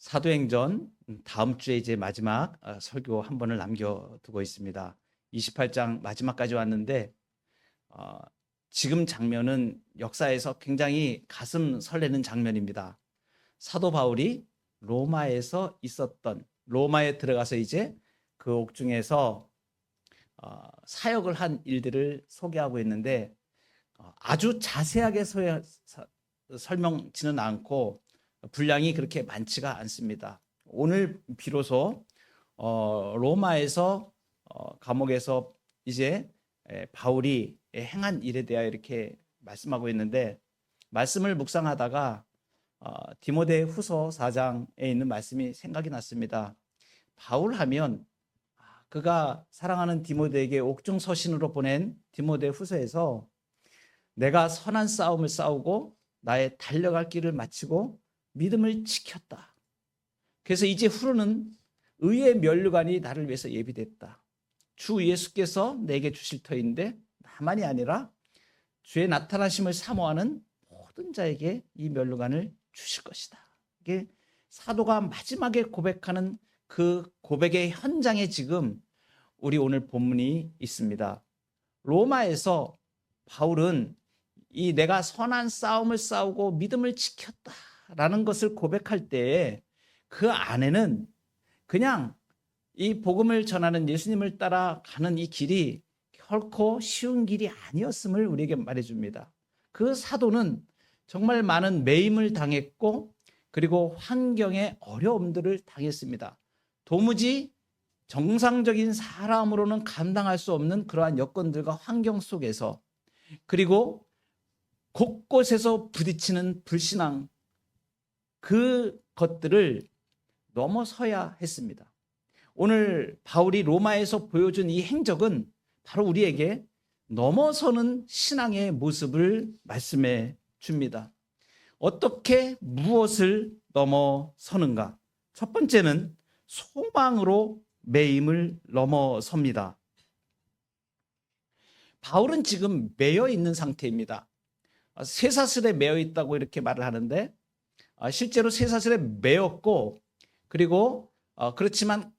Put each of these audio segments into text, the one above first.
사도행전 다음 주에 이제 마지막 설교 한 번을 남겨두고 있습니다. 28장 마지막까지 왔는데 지금 장면은 역사에서 굉장히 가슴 설레는 장면입니다. 사도 바울이 로마에 들어가서 이제 그 옥중에서 사역을 한 일들을 소개하고 있는데 아주 자세하게 설명지는 않고 분량이 그렇게 많지가 않습니다. 오늘 비로소 로마에서 감옥에서 이제 바울이 행한 일에 대하여 이렇게 말씀하고 있는데, 말씀을 묵상하다가 디모데 후서 4장에 있는 말씀이 생각이 났습니다. 바울 하면 그가 사랑하는 디모데에게 옥중 서신으로 보낸 디모데 후서에서 내가 선한 싸움을 싸우고 나의 달려갈 길을 마치고 믿음을 지켰다. 그래서 이제 후로는 의의 면류관이 나를 위해서 예비됐다. 주 예수께서 내게 주실 터인데 나만이 아니라 주의 나타나심을 사모하는 모든 자에게 이 면류관을 주실 것이다. 이게 사도가 마지막에 고백하는 그 고백의 현장에 지금 우리 오늘 본문이 있습니다. 로마에서 바울은 이 내가 선한 싸움을 싸우고 믿음을 지켰다라는 것을 고백할 때에 그 안에는 그냥 이 복음을 전하는 예수님을 따라가는 이 길이 결코 쉬운 길이 아니었음을 우리에게 말해줍니다. 그 사도는 정말 많은 매임을 당했고 그리고 환경의 어려움들을 당했습니다. 도무지 정상적인 사람으로는 감당할 수 없는 그러한 여건들과 환경 속에서, 그리고 곳곳에서 부딪히는 불신앙, 그 것들을 넘어서야 했습니다. 오늘 바울이 로마에서 보여준 이 행적은 바로 우리에게 넘어서는 신앙의 모습을 말씀해 줍니다. 어떻게 무엇을 넘어서는가? 첫 번째는 소망으로 매임을 넘어섭니다. 바울은 지금 매여 있는 상태입니다. 쇠사슬에 매여 있다고 이렇게 말을 하는데 실제로 쇠사슬에 매였고, 그리고 그렇지만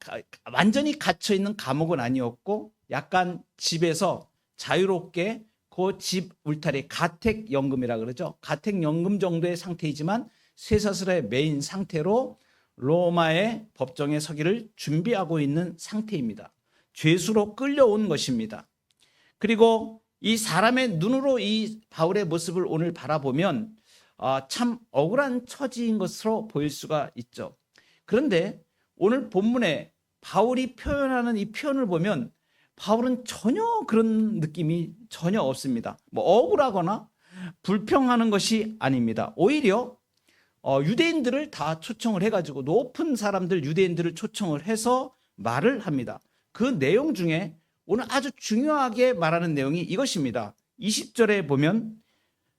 완전히 갇혀 있는 감옥은 아니었고 약간 집에서 자유롭게 그 집 울타리, 가택연금이라 그러죠. 가택연금 정도의 상태이지만 쇠사슬에 매인 상태로 로마의 법정에 서기를 준비하고 있는 상태입니다. 죄수로 끌려온 것입니다. 그리고 이 사람의 눈으로 이 바울의 모습을 오늘 바라보면 참 억울한 처지인 것으로 보일 수가 있죠. 그런데 오늘 본문에 바울이 표현하는 이 표현을 보면 바울은 전혀 그런 느낌이 전혀 없습니다. 뭐 억울하거나 불평하는 것이 아닙니다. 오히려 유대인들을 다 초청을 해가지고 높은 사람들 유대인들을 초청을 해서 말을 합니다. 그 내용 중에 오늘 아주 중요하게 말하는 내용이 이것입니다. 20절에 보면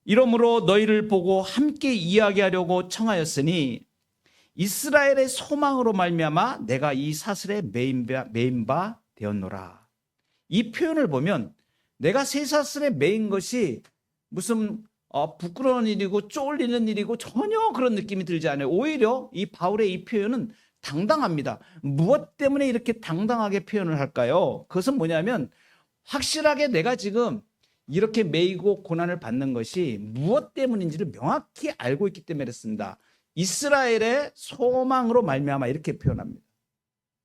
이러므로 너희를 보고 함께 이야기하려고 청하였으니 이스라엘의 소망으로 말미암아 내가 이 사슬에 매인 바 되었노라. 이 표현을 보면 내가 쇠사슬에 매인 것이 무슨 부끄러운 일이고 쫄리는 일이고 전혀 그런 느낌이 들지 않아요. 오히려 이 바울의 이 표현은 당당합니다. 무엇 때문에 이렇게 당당하게 표현을 할까요? 그것은 뭐냐면 확실하게 내가 지금 이렇게 매이고 고난을 받는 것이 무엇 때문인지를 명확히 알고 있기 때문에 그렇습니다. 이스라엘의 소망으로 말미암아 이렇게 표현합니다.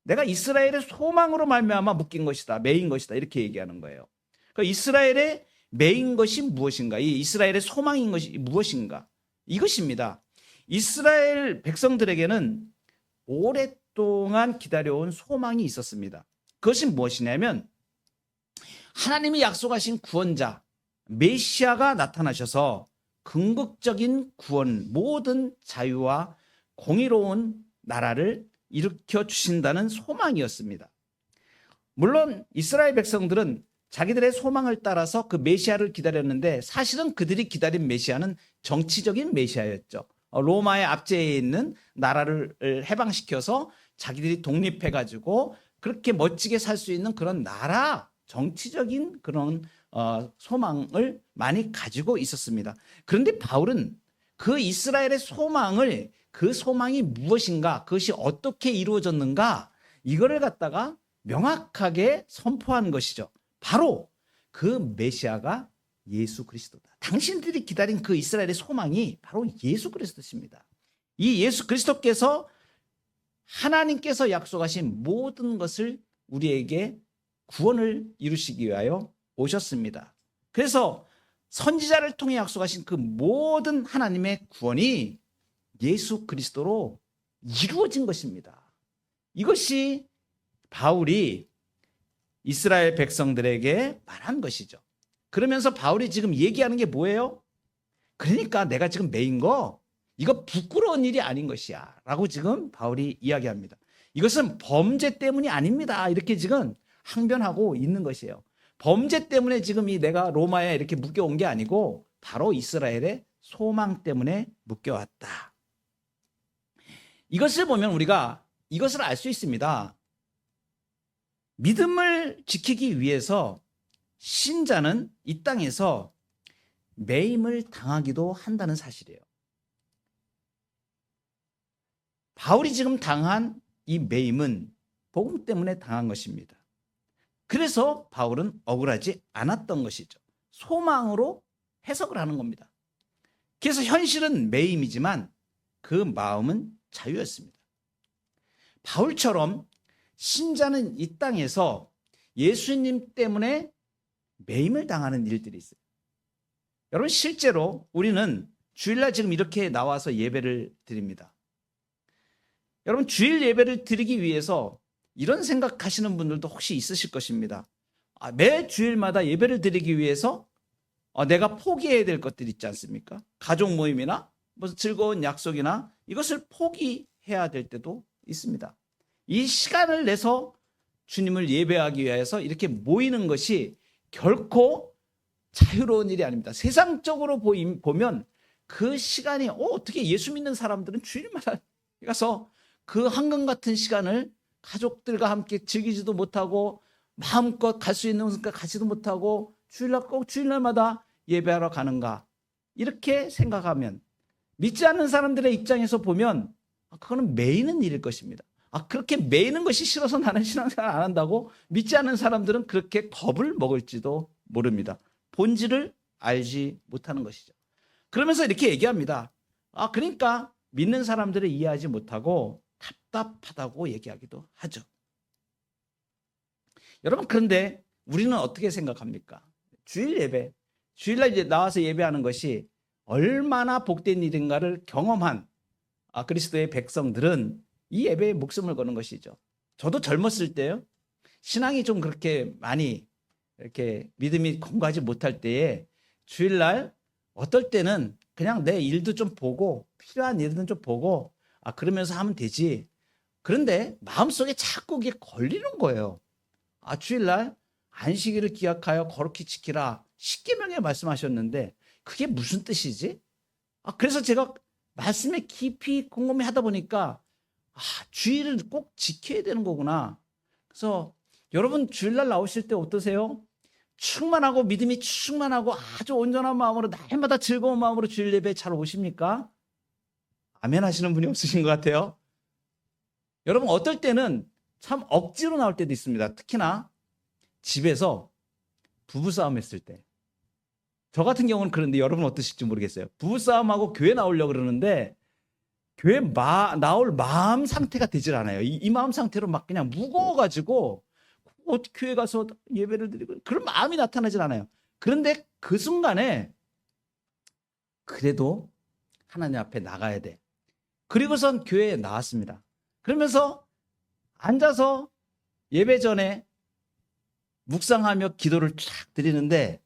내가 이스라엘의 소망으로 말미암아 묶인 것이다, 매인 것이다, 이렇게 얘기하는 거예요. 그러니까 이스라엘의 매인 것이 무엇인가? 이 이스라엘의 소망인 것이 무엇인가? 이것입니다. 이스라엘 백성들에게는 오랫동안 기다려온 소망이 있었습니다. 그것이 무엇이냐면 하나님이 약속하신 구원자 메시아가 나타나셔서 궁극적인 구원, 모든 자유와 공의로운 나라를 일으켜 주신다는 소망이었습니다. 물론 이스라엘 백성들은 자기들의 소망을 따라서 그 메시아를 기다렸는데 사실은 그들이 기다린 메시아는 정치적인 메시아였죠. 로마의 압제에 있는 나라를 해방시켜서 자기들이 독립해가지고 그렇게 멋지게 살 수 있는 그런 나라, 정치적인 그런 소망을 많이 가지고 있었습니다. 그런데 바울은 그 이스라엘의 소망을 그 그 소망이 무엇인가, 그것이 어떻게 이루어졌는가, 이거를 갖다가 명확하게 선포한 것이죠. 바로 그 메시아가 예수 그리스도다. 당신들이 기다린 그 이스라엘의 소망이 바로 예수 그리스도십니다. 이 예수 그리스도께서 하나님께서 약속하신 모든 것을 우리에게 구원을 이루시기 위하여 오셨습니다. 그래서 선지자를 통해 약속하신 그 모든 하나님의 구원이 예수 그리스도로 이루어진 것입니다. 이것이 바울이 이스라엘 백성들에게 말한 것이죠. 그러면서 바울이 지금 얘기하는 게 뭐예요? 그러니까 내가 지금 매인 거 이거 부끄러운 일이 아닌 것이야 라고 지금 바울이 이야기합니다. 이것은 범죄 때문이 아닙니다. 이렇게 지금 항변하고 있는 것이에요. 범죄 때문에 지금 이 내가 로마에 이렇게 묶여온 게 아니고 바로 이스라엘의 소망 때문에 묶여왔다. 이것을 보면 우리가 이것을 알 수 있습니다. 믿음을 지키기 위해서 신자는 이 땅에서 매임을 당하기도 한다는 사실이에요. 바울이 지금 당한 이 매임은 복음 때문에 당한 것입니다. 그래서 바울은 억울하지 않았던 것이죠. 소망으로 해석을 하는 겁니다. 그래서 현실은 매임이지만 그 마음은 자유였습니다. 바울처럼 신자는 이 땅에서 예수님 때문에 매임을 당하는 일들이 있어요. 여러분, 실제로 우리는 주일날 지금 이렇게 나와서 예배를 드립니다. 여러분, 주일 예배를 드리기 위해서 이런 생각하시는 분들도 혹시 있으실 것입니다. 매 주일마다 예배를 드리기 위해서 내가 포기해야 될 것들이 있지 않습니까? 가족 모임이나 무슨 즐거운 약속이나 이것을 포기해야 될 때도 있습니다. 이 시간을 내서 주님을 예배하기 위해서 이렇게 모이는 것이 결코 자유로운 일이 아닙니다. 세상적으로 보면 그 시간이 어떻게 예수 믿는 사람들은 주일마다 가서 그 황금 같은 시간을 가족들과 함께 즐기지도 못하고 마음껏 갈 수 있는 순간 가지도 못하고 주일날 꼭 주일날마다 예배하러 가는가, 이렇게 생각하면 믿지 않는 사람들의 입장에서 보면 그거는 매이는 일일 것입니다. 그렇게 매이는 것이 싫어서 나는 신앙생활 안 한다고 믿지 않는 사람들은 그렇게 겁을 먹을지도 모릅니다. 본질을 알지 못하는 것이죠. 그러면서 이렇게 얘기합니다. 그러니까 믿는 사람들을 이해하지 못하고 답답하다고 얘기하기도 하죠. 여러분, 그런데 우리는 어떻게 생각합니까? 주일 예배, 주일날 이제 나와서 예배하는 것이 얼마나 복된 일인가를 경험한 그리스도의 백성들은 이 예배에 목숨을 거는 것이죠. 저도 젊었을 때요, 신앙이 좀 그렇게 많이 이렇게 믿음이 공고하지 못할 때에 주일날 어떨 때는 그냥 내 일도 좀 보고 필요한 일은 좀 보고 그러면서 하면 되지. 그런데 마음속에 자꾸 이게 걸리는 거예요. 주일날 안식일을 기약하여 거룩히 지키라, 십계명에 말씀하셨는데 그게 무슨 뜻이지? 그래서 제가 말씀에 깊이 곰곰이 하다 보니까 주일을 꼭 지켜야 되는 거구나. 그래서 여러분, 주일날 나오실 때 어떠세요? 충만하고 믿음이 충만하고 아주 온전한 마음으로 날마다 즐거운 마음으로 주일 예배 잘 오십니까? 아멘 하시는 분이 없으신 것 같아요. 여러분, 어떨 때는 참 억지로 나올 때도 있습니다. 특히나 집에서 부부싸움 했을 때. 저 같은 경우는 그런데 여러분 어떠실지 모르겠어요. 부부싸움하고 교회 나오려고 그러는데 교회 나올 마음 상태가 되질 않아요. 이 마음 상태로 막 그냥 무거워가지고 교회 가서 예배를 드리고 그런 마음이 나타나질 않아요. 그런데 그 순간에 그래도 하나님 앞에 나가야 돼. 그리고선 교회에 나왔습니다. 그러면서 앉아서 예배 전에 묵상하며 기도를 쫙 드리는데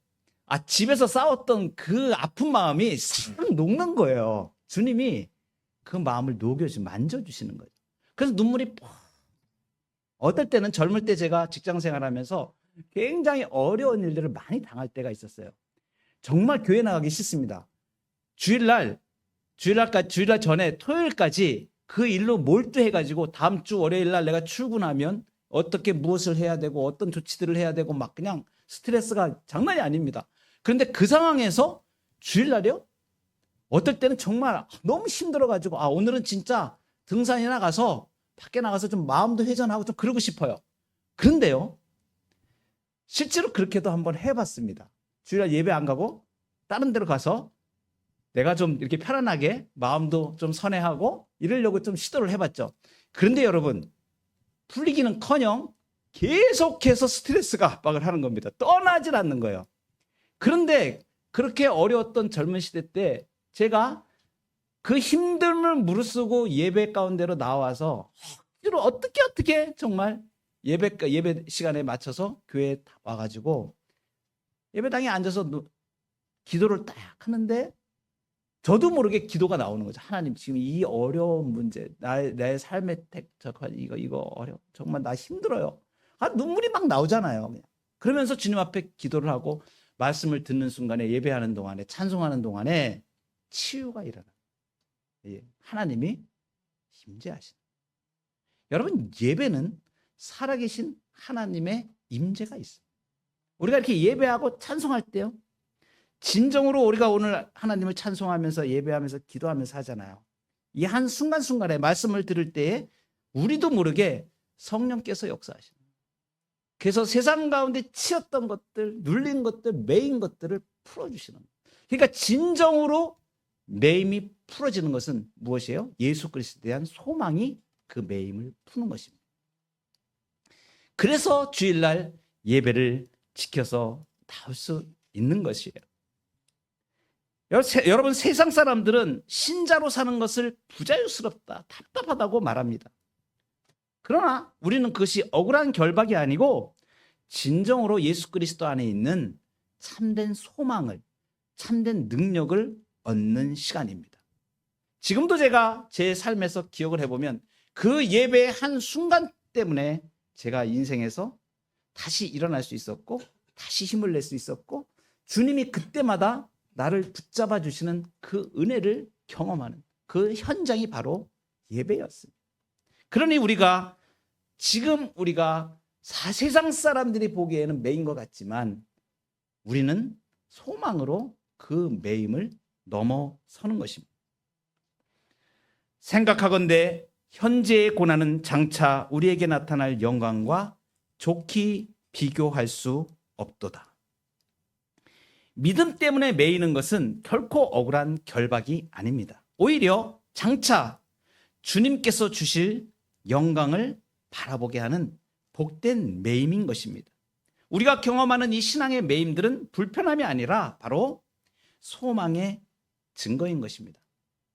집에서 싸웠던 그 아픈 마음이 싹 녹는 거예요. 주님이 그 마음을 만져주시는 거죠. 그래서 눈물이 어떨 때는 젊을 때 제가 직장 생활하면서 굉장히 어려운 일들을 많이 당할 때가 있었어요. 정말 교회 나가기 싫습니다. 주일날 전에 토요일까지 그 일로 몰두해가지고 다음 주 월요일날 내가 출근하면 어떻게 무엇을 해야 되고 어떤 조치들을 해야 되고 막 그냥 스트레스가 장난이 아닙니다. 그런데 그 상황에서 주일날이요? 어떨 때는 정말 너무 힘들어가지고 오늘은 진짜 등산이나 가서 밖에 나가서 좀 마음도 회전하고 좀 그러고 싶어요. 그런데요, 실제로 그렇게도 한번 해봤습니다. 주일날 예배 안 가고 다른 데로 가서 내가 좀 이렇게 편안하게 마음도 좀 선회하고 이러려고 좀 시도를 해봤죠. 그런데 여러분, 풀리기는커녕 계속해서 스트레스가 압박을 하는 겁니다. 떠나질 않는 거예요. 그런데 그렇게 어려웠던 젊은 시대 때 제가 그 힘듦을 무릅쓰고 예배 가운데로 나와서 어떻게 정말 예배 시간에 맞춰서 교회에 와가지고 예배당에 앉아서 기도를 딱 하는데 저도 모르게 기도가 나오는 거죠. 하나님, 지금 이 어려운 문제, 나의 삶의 이거 어려워. 정말 나 힘들어요. 눈물이 막 나오잖아요. 그냥. 그러면서 주님 앞에 기도를 하고 말씀을 듣는 순간에, 예배하는 동안에, 찬송하는 동안에 치유가 일어나요. 하나님이 임재하시는. 여러분, 예배는 살아계신 하나님의 임재가 있어요. 우리가 이렇게 예배하고 찬송할 때요, 진정으로 우리가 오늘 하나님을 찬송하면서 예배하면서 기도하면서 하잖아요. 이 한 순간순간에 말씀을 들을 때에 우리도 모르게 성령께서 역사하시는 거예요. 그래서 세상 가운데 치였던 것들, 눌린 것들, 매인 것들을 풀어주시는 거예요. 그러니까 진정으로 매임이 풀어지는 것은 무엇이에요? 예수 그리스도에 대한 소망이 그 매임을 푸는 것입니다. 그래서 주일날 예배를 지켜서 나올 수 있는 것이에요. 여러분, 세상 사람들은 신자로 사는 것을 부자유스럽다, 답답하다고 말합니다. 그러나 우리는 그것이 억울한 결박이 아니고 진정으로 예수 그리스도 안에 있는 참된 소망을, 참된 능력을 얻는 시간입니다. 지금도 제가 제 삶에서 기억을 해보면 그 예배의 한 순간 때문에 제가 인생에서 다시 일어날 수 있었고, 다시 힘을 낼 수 있었고, 주님이 그때마다 나를 붙잡아 주시는 그 은혜를 경험하는 그 현장이 바로 예배였습니다. 그러니 지금 우리가 세상 사람들이 보기에는 매인 것 같지만 우리는 소망으로 그 매임을 넘어서는 것입니다. 생각하건대 현재의 고난은 장차 우리에게 나타날 영광과 좋게 비교할 수 없도다. 믿음 때문에 매이는 것은 결코 억울한 결박이 아닙니다. 오히려 장차 주님께서 주실 영광을 바라보게 하는 복된 매임인 것입니다. 우리가 경험하는 이 신앙의 매임들은 불편함이 아니라 바로 소망의 증거인 것입니다.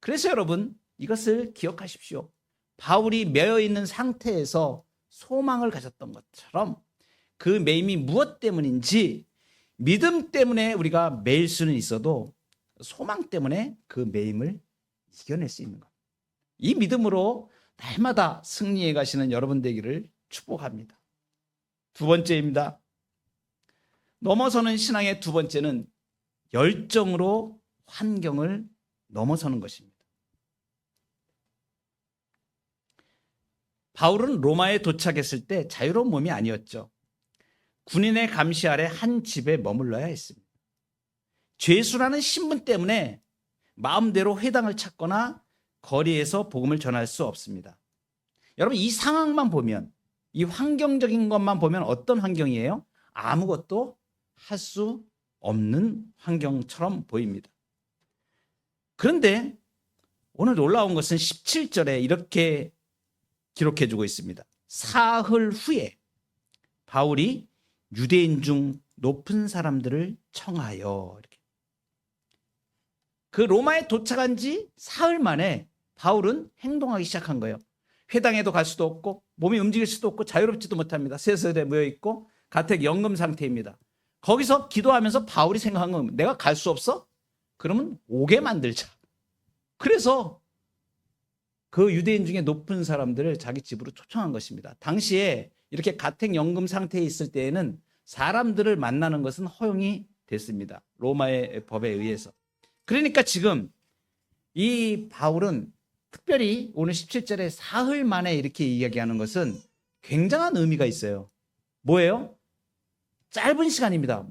그래서 여러분, 이것을 기억하십시오. 바울이 매여 있는 상태에서 소망을 가졌던 것처럼 그 매임이 무엇 때문인지 믿음 때문에 우리가 매일 수는 있어도 소망 때문에 그 매임을 이겨낼 수 있는 것. 이 믿음으로 날마다 승리해 가시는 여러분 되기를 축복합니다. 두 번째입니다. 넘어서는 신앙의 두 번째는 열정으로 환경을 넘어서는 것입니다. 바울은 로마에 도착했을 때 자유로운 몸이 아니었죠. 군인의 감시 아래 한 집에 머물러야 했습니다. 죄수라는 신분 때문에 마음대로 회당을 찾거나 거리에서 복음을 전할 수 없습니다. 여러분, 이 상황만 보면, 이 환경적인 것만 보면 어떤 환경이에요? 아무것도 할 수 없는 환경처럼 보입니다. 그런데 오늘 놀라운 것은 17절에 이렇게 기록해 주고 있습니다. 사흘 후에 바울이 유대인 중 높은 사람들을 청하여, 이렇게. 그 로마에 도착한 지 사흘 만에 바울은 행동하기 시작한 거예요. 회당에도 갈 수도 없고 몸이 움직일 수도 없고 자유롭지도 못합니다. 세설에 모여 있고 가택 연금 상태입니다. 거기서 기도하면서 바울이 생각한 건, 내가 갈 수 없어? 그러면 오게 만들자. 그래서 그 유대인 중에 높은 사람들을 자기 집으로 초청한 것입니다. 당시에 이렇게 가택 연금 상태에 있을 때에는 사람들을 만나는 것은 허용이 됐습니다. 로마의 법에 의해서. 그러니까 지금 이 바울은 특별히 오늘 17절에 사흘 만에 이렇게 이야기하는 것은 굉장한 의미가 있어요. 뭐예요? 짧은 시간입니다.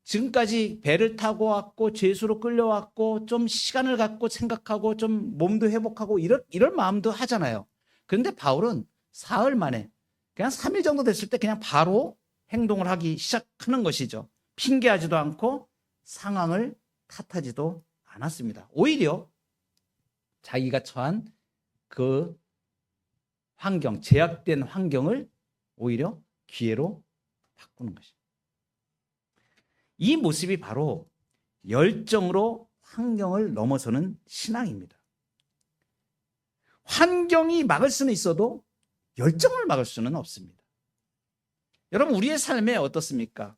지금까지 배를 타고 왔고 죄수로 끌려왔고 좀 시간을 갖고 생각하고 좀 몸도 회복하고 이런 마음도 하잖아요. 그런데 바울은 사흘 만에 그냥 3일 정도 됐을 때 그냥 바로 행동을 하기 시작하는 것이죠. 핑계하지도 않고 상황을 탓하지도 않았습니다. 오히려 자기가 처한 그 환경, 제약된 환경을 오히려 기회로 바꾸는 것입니다. 이 모습이 바로 열정으로 환경을 넘어서는 신앙입니다. 환경이 막을 수는 있어도 열정을 막을 수는 없습니다. 여러분, 우리의 삶에 어떻습니까?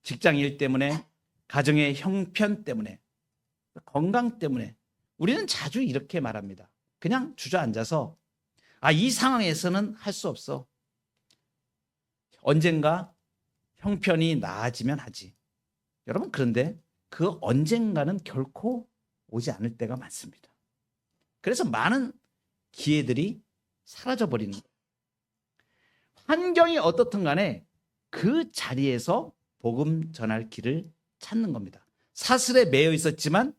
직장 일 때문에, 가정의 형편 때문에, 건강 때문에 우리는 자주 이렇게 말합니다. 그냥 주저앉아서 이 상황에서는 할 수 없어. 언젠가 형편이 나아지면 하지. 여러분, 그런데 그 언젠가는 결코 오지 않을 때가 많습니다. 그래서 많은 기회들이 사라져버리는 거예요. 환경이 어떻든 간에 그 자리에서 복음 전할 길을 찾는 겁니다. 사슬에 매여 있었지만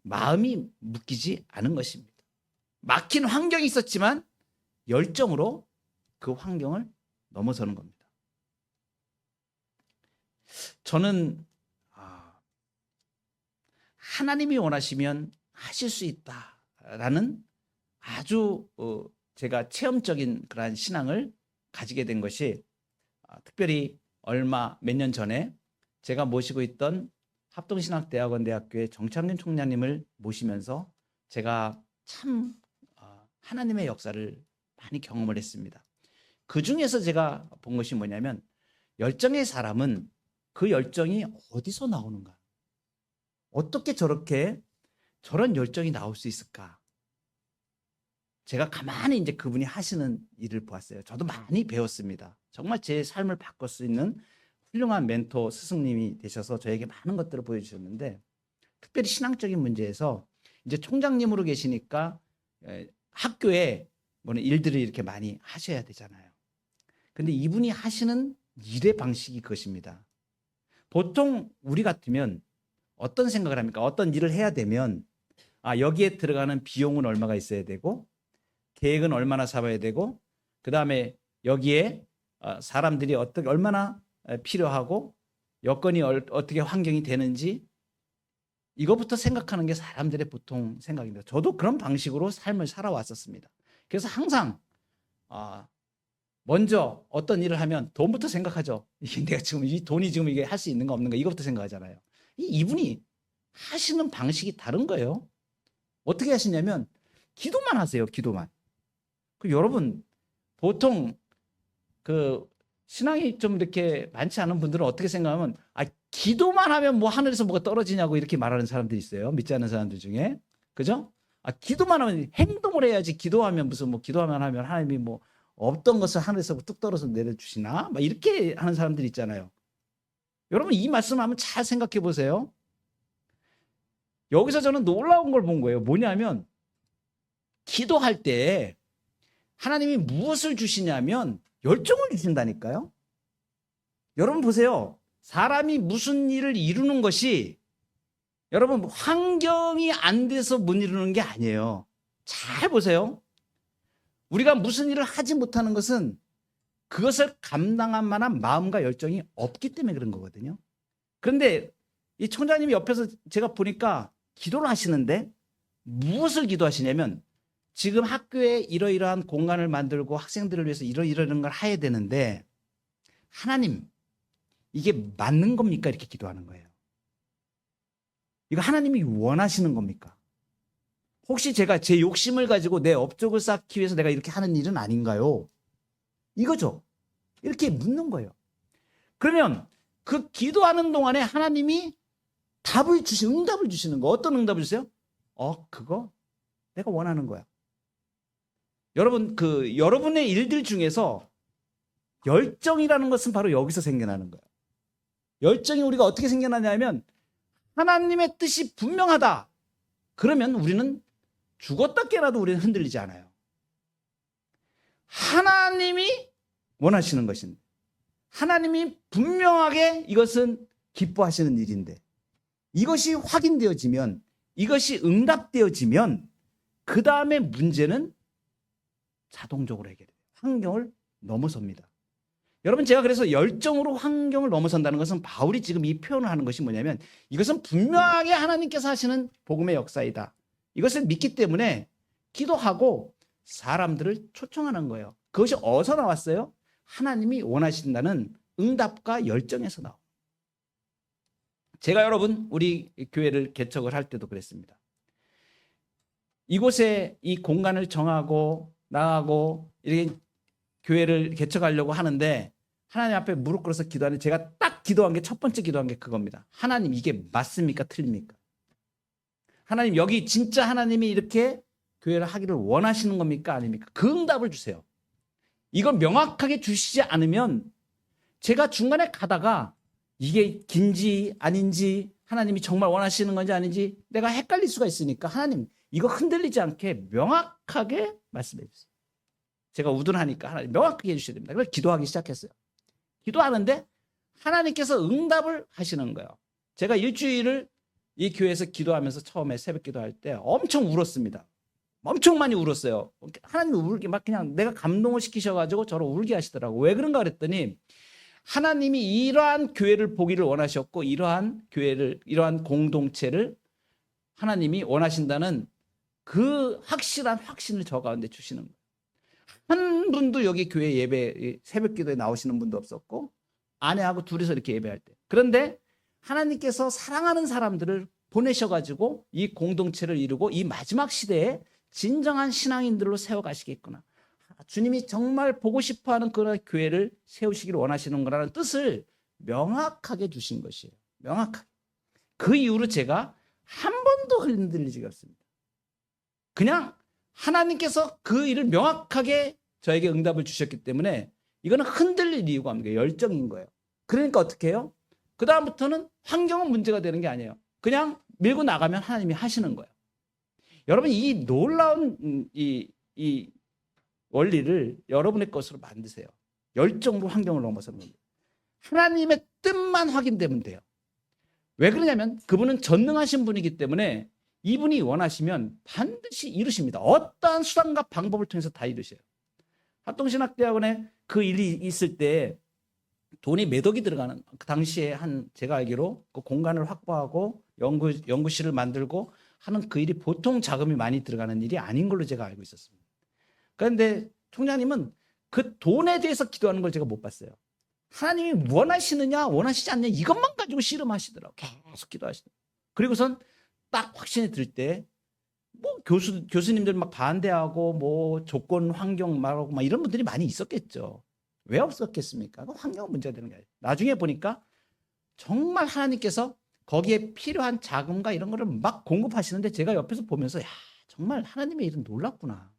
마음이 묶이지 않은 것입니다. 막힌 환경이 있었지만 열정으로 그 환경을 넘어서는 겁니다. 저는 하나님이 원하시면 하실 수 있다라는 아주 제가 체험적인 그러한 신앙을 가지게 된 것이 특별히 몇 년 전에 제가 모시고 있던 합동신학대학원 대학교의 정창균 총장님을 모시면서 제가 참 하나님의 역사를 많이 경험을 했습니다. 그 중에서 제가 본 것이 뭐냐면 열정의 사람은 그 열정이 어디서 나오는가? 어떻게 저런 열정이 나올 수 있을까? 제가 가만히 이제 그분이 하시는 일을 보았어요. 저도 많이 배웠습니다. 정말 제 삶을 바꿀 수 있는 훌륭한 멘토 스승님이 되셔서 저에게 많은 것들을 보여주셨는데, 특별히 신앙적인 문제에서 이제 총장님으로 계시니까 학교에 일들을 이렇게 많이 하셔야 되잖아요. 근데 이분이 하시는 일의 방식이 그것입니다. 보통 우리 같으면 어떤 생각을 합니까? 어떤 일을 해야 되면 여기에 들어가는 비용은 얼마가 있어야 되고, 계획은 얼마나 잡아야 되고, 그 다음에 여기에 사람들이 얼마나 필요하고, 여건이 어떻게 환경이 되는지, 이것부터 생각하는 게 사람들의 보통 생각입니다. 저도 그런 방식으로 삶을 살아왔었습니다. 그래서 항상 먼저 어떤 일을 하면 돈부터 생각하죠. 내가 지금 이 돈이 지금 이게 할 수 있는가 없는가 이것부터 생각하잖아요. 이분이 하시는 방식이 다른 거예요. 어떻게 하시냐면 기도만 하세요. 기도만. 여러분, 보통 그 신앙이 좀 이렇게 많지 않은 분들은 어떻게 생각하면 기도만 하면 뭐 하늘에서 뭐가 떨어지냐고 이렇게 말하는 사람들이 있어요. 믿지 않는 사람들 중에. 그죠? 기도만 하면 행동을 해야지. 기도하면 무슨 기도하면 하나님이 없던 것을 하늘에서 뚝 떨어져 내려주시나? 이렇게 하는 사람들이 있잖아요. 여러분, 이 말씀 한번 잘 생각해 보세요. 여기서 저는 놀라운 걸 본 거예요. 뭐냐면 기도할 때 하나님이 무엇을 주시냐면 열정을 주신다니까요. 여러분 보세요. 사람이 무슨 일을 이루는 것이 여러분 환경이 안 돼서 못 이루는 게 아니에요. 잘 보세요. 우리가 무슨 일을 하지 못하는 것은 그것을 감당할 만한 마음과 열정이 없기 때문에 그런 거거든요. 그런데 이 총장님이 옆에서 제가 보니까 기도를 하시는데 무엇을 기도하시냐면 지금 학교에 이러이러한 공간을 만들고 학생들을 위해서 이러이러한 걸 해야 되는데 하나님, 이게 맞는 겁니까? 이렇게 기도하는 거예요. 이거 하나님이 원하시는 겁니까? 혹시 제가 제 욕심을 가지고 내 업적을 쌓기 위해서 내가 이렇게 하는 일은 아닌가요? 이거죠. 이렇게 묻는 거예요. 그러면 그 기도하는 동안에 하나님이 응답을 주시는 거. 어떤 응답을 주세요? 그거 내가 원하는 거야. 여러분, 여러분의 일들 중에서 열정이라는 것은 바로 여기서 생겨나는 거예요. 열정이 우리가 어떻게 생겨나냐면 하나님의 뜻이 분명하다. 그러면 우리는 죽었다 깨라도 우리는 흔들리지 않아요. 하나님이 원하시는 것인데 하나님이 분명하게 이것은 기뻐하시는 일인데 이것이 확인되어지면, 이것이 응답되어지면 그 다음에 문제는 자동적으로 해결돼요. 환경을 넘어섭니다. 여러분, 제가 그래서 열정으로 환경을 넘어선다는 것은 바울이 지금 이 표현을 하는 것이 뭐냐면, 이것은 분명하게 하나님께서 하시는 복음의 역사이다. 이것을 믿기 때문에 기도하고 사람들을 초청하는 거예요. 그것이 어디서 나왔어요? 하나님이 원하신다는 응답과 열정에서 나옵니다. 제가 여러분, 우리 교회를 개척을 할 때도 그랬습니다. 이곳에 이 공간을 정하고 나가고 이렇게 교회를 개척하려고 하는데 하나님 앞에 무릎 꿇어서 기도하는데, 제가 딱 기도한 게, 첫 번째 기도한 게 그겁니다. 하나님, 이게 맞습니까? 틀립니까? 하나님, 여기 진짜 하나님이 이렇게 교회를 하기를 원하시는 겁니까? 아닙니까? 그 응답을 주세요. 이걸 명확하게 주시지 않으면 제가 중간에 가다가 이게 긴지 아닌지, 하나님이 정말 원하시는 건지 아닌지 내가 헷갈릴 수가 있으니까, 하나님, 이거 흔들리지 않게 명확하게 말씀해 주세요. 제가 우둔하니까 하나님 명확하게 해주셔야 됩니다. 그래서 기도하기 시작했어요. 기도하는데 하나님께서 응답을 하시는 거예요. 제가 일주일을 이 교회에서 기도하면서 처음에 새벽 기도할 때 엄청 울었습니다. 엄청 많이 울었어요. 하나님이 울게 막 그냥 내가 감동을 시키셔가지고 저를 울게 하시더라고요. 왜 그런가 그랬더니, 하나님이 이러한 교회를 보기를 원하셨고, 이러한 교회를, 이러한 공동체를 하나님이 원하신다는 그 확실한 확신을 저 가운데 주시는 거예요. 한 분도 여기 교회 예배, 새벽 기도에 나오시는 분도 없었고, 아내하고 둘이서 이렇게 예배할 때. 그런데 하나님께서 사랑하는 사람들을 보내셔가지고 이 공동체를 이루고 이 마지막 시대에 진정한 신앙인들로 세워가시겠구나. 주님이 정말 보고 싶어하는 그런 교회를 세우시기를 원하시는 거라는 뜻을 명확하게 주신 것이에요. 명확하게. 그 이후로 제가 한 번도 흔들리지가 없습니다. 그냥 하나님께서 그 일을 명확하게 저에게 응답을 주셨기 때문에 이거는 흔들릴 이유가 없는 거예요. 열정인 거예요. 그러니까 어떻게 해요? 그 다음부터는 환경은 문제가 되는 게 아니에요. 그냥 밀고 나가면 하나님이 하시는 거예요. 여러분, 이 놀라운 이 원리를 여러분의 것으로 만드세요. 열정으로 환경을 넘어서는 겁니다. 하나님의 뜻만 확인되면 돼요. 왜 그러냐면 그분은 전능하신 분이기 때문에 이분이 원하시면 반드시 이루십니다. 어떠한 수단과 방법을 통해서 다 이루셔요. 합동신학대학원에 그 일이 있을 때 돈이 몇 억이 들어가는, 그 당시에 제가 알기로 그 공간을 확보하고 연구실을 만들고 하는 그 일이 보통 자금이 많이 들어가는 일이 아닌 걸로 제가 알고 있었습니다. 그런데 총장님은 그 돈에 대해서 기도하는 걸 제가 못 봤어요. 하나님이 원하시느냐 원하시지 않느냐 이것만 가지고 씨름하시더라고요. 계속 기도하시더라고요. 그리고선 딱 확신이 들 때 뭐 교수님들 막 반대하고 뭐 조건 환경 말하고 막 이런 분들이 많이 있었겠죠. 왜 없었겠습니까? 그 환경은 문제가 되는 게 아니에요. 나중에 보니까 정말 하나님께서 거기에 필요한 자금과 이런 거를 막 공급하시는데 제가 옆에서 보면서, 야, 정말 하나님의 일은 놀랍구나.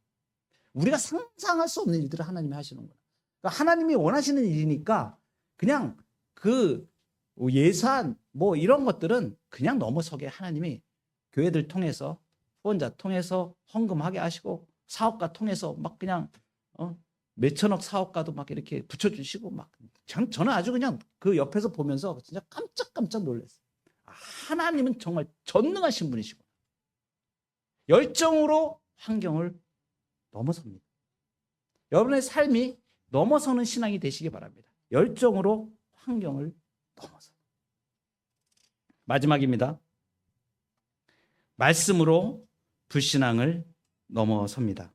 우리가 상상할 수 없는 일들을 하나님이 하시는 거예요. 그러니까 하나님이 원하시는 일이니까 그냥 그 예산 뭐 이런 것들은 그냥 넘어서게 하나님이 교회들 통해서, 후원자 통해서 헌금하게 하시고, 사업가 통해서 막 그냥 몇천억 사업가도 막 이렇게 붙여주시고, 막 저는 아주 그냥 그 옆에서 보면서 진짜 깜짝깜짝 놀랐어요. 하나님은 정말 전능하신 분이시고 열정으로 환경을 넘어섭니다. 여러분의 삶이 넘어서는 신앙이 되시기 바랍니다. 열정으로 환경을 넘어서. 마지막입니다. 말씀으로 불신앙을 넘어섭니다.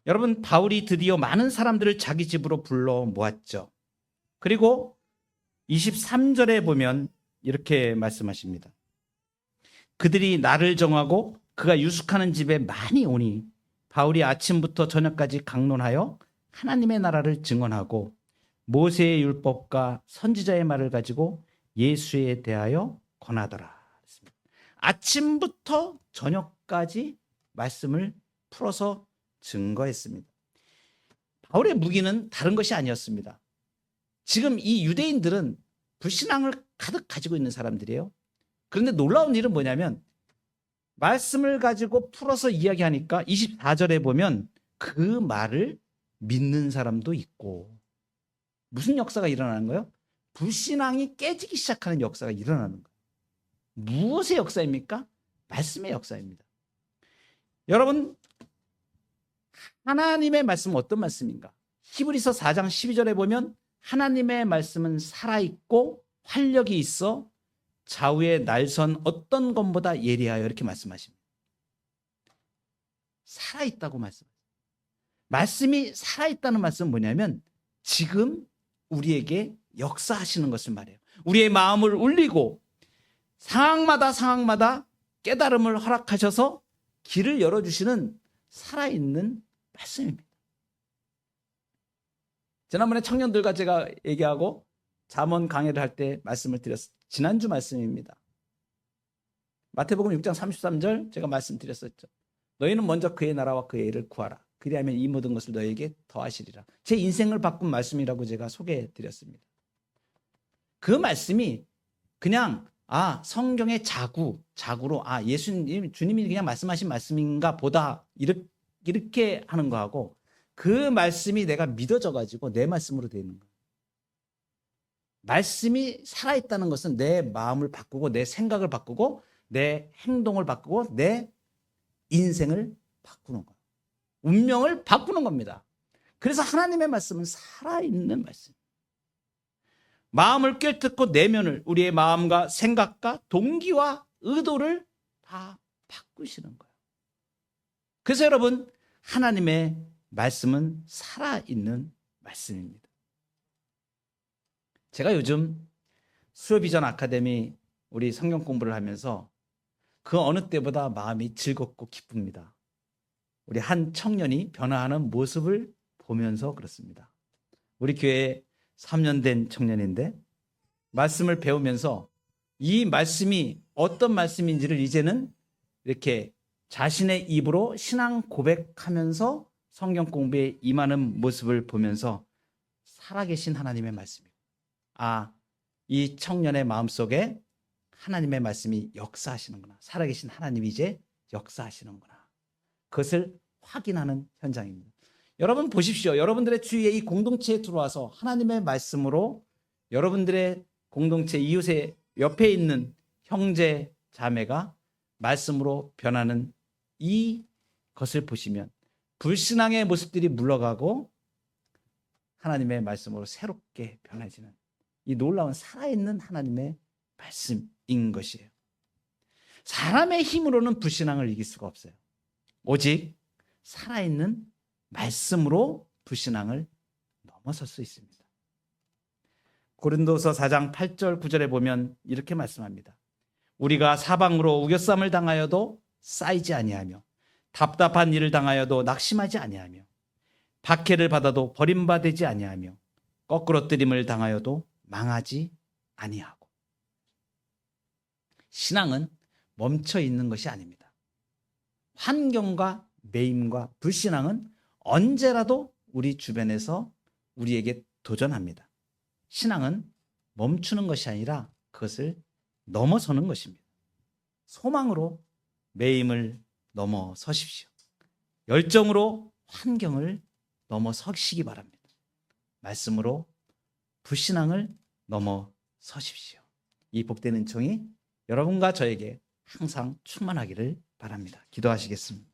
여러분, 바울이 드디어 많은 사람들을 자기 집으로 불러 모았죠. 그리고 23절에 보면 이렇게 말씀하십니다. 그들이 날을 정하고 그가 유숙하는 집에 많이 오니 바울이 아침부터 저녁까지 강론하여 하나님의 나라를 증언하고 모세의 율법과 선지자의 말을 가지고 예수에 대하여 권하더라. 아침부터 저녁까지 말씀을 풀어서 증거했습니다. 바울의 무기는 다른 것이 아니었습니다. 지금 이 유대인들은 불신앙을 가득 가지고 있는 사람들이에요. 그런데 놀라운 일은 뭐냐면 말씀을 가지고 풀어서 이야기하니까 24절에 보면 그 말을 믿는 사람도 있고, 무슨 역사가 일어나는 거예요? 불신앙이 깨지기 시작하는 역사가 일어나는 거예요. 무엇의 역사입니까? 말씀의 역사입니다. 여러분, 하나님의 말씀은 어떤 말씀인가? 히브리서 4장 12절에 보면 하나님의 말씀은 살아있고 활력이 있어 좌우에 날선 어떤 것보다 예리하여 이렇게 말씀하십니다. 살아있다고 말씀하세요. 말씀이 살아있다는 말씀은 뭐냐면 지금 우리에게 역사하시는 것을 말해요. 우리의 마음을 울리고 상황마다 깨달음을 허락하셔서 길을 열어주시는 살아있는 말씀입니다. 지난번에 청년들과 제가 얘기하고 잠언 강해를 할 때 말씀을 드렸어요. 지난주 말씀입니다. 마태복음 6장 33절 제가 말씀드렸었죠. 너희는 먼저 그의 나라와 그의 의를 구하라. 그리하면 이 모든 것을 너희에게 더하시리라. 제 인생을 바꾼 말씀이라고 제가 소개해드렸습니다. 그 말씀이 그냥 성경의 자구로 예수님 주님이 그냥 말씀하신 말씀인가 보다 이렇게 하는 거하고 그 말씀이 내가 믿어져 가지고 내 말씀으로 되어 있는 거예요. 말씀이 살아있다는 것은 내 마음을 바꾸고 내 생각을 바꾸고 내 행동을 바꾸고 내 인생을 바꾸는 거예요. 운명을 바꾸는 겁니다. 그래서 하나님의 말씀은 살아있는 말씀. 마음을 꿰뚫고 내면을 우리의 마음과 생각과 동기와 의도를 다 바꾸시는 거예요. 그래서 여러분 하나님의 말씀은 살아있는 말씀입니다. 제가 요즘 수요비전 아카데미 우리 성경 공부를 하면서 그 어느 때보다 마음이 즐겁고 기쁩니다. 우리 한 청년이 변화하는 모습을 보면서 그렇습니다. 우리 교회에 3년 된 청년인데 말씀을 배우면서 이 말씀이 어떤 말씀인지를 이제는 이렇게 자신의 입으로 신앙 고백하면서 성경 공부에 임하는 모습을 보면서 살아계신 하나님의 말씀이에요. 이 청년의 마음속에 하나님의 말씀이 역사하시는구나. 살아계신 하나님이 이제 역사하시는구나. 그것을 확인하는 현장입니다. 여러분 보십시오. 여러분들의 주위에 이 공동체에 들어와서 하나님의 말씀으로 여러분들의 공동체 이웃의 옆에 있는 형제 자매가 말씀으로 변하는 이 것을 보시면 불신앙의 모습들이 물러가고 하나님의 말씀으로 새롭게 변해지는 이 놀라운 살아있는 하나님의 말씀인 것이에요. 사람의 힘으로는 불신앙을 이길 수가 없어요. 오직 살아있는 말씀으로 불신앙을 넘어설 수 있습니다. 고린도서 4장 8절 9절에 보면 이렇게 말씀합니다. 우리가 사방으로 우겨쌈을 당하여도 쌓이지 아니하며 답답한 일을 당하여도 낙심하지 아니하며 박해를 받아도 버림받지 아니하며 거꾸러뜨림을 당하여도 망하지 아니하고. 신앙은 멈춰 있는 것이 아닙니다. 환경과 매임과 불신앙은 언제라도 우리 주변에서 우리에게 도전합니다. 신앙은 멈추는 것이 아니라 그것을 넘어서는 것입니다. 소망으로 매임을 넘어서십시오. 열정으로 환경을 넘어서시기 바랍니다. 말씀으로 불신앙을 넘어서십시오. 이 복된 은총이 여러분과 저에게 항상 충만하기를 바랍니다. 기도하시겠습니다.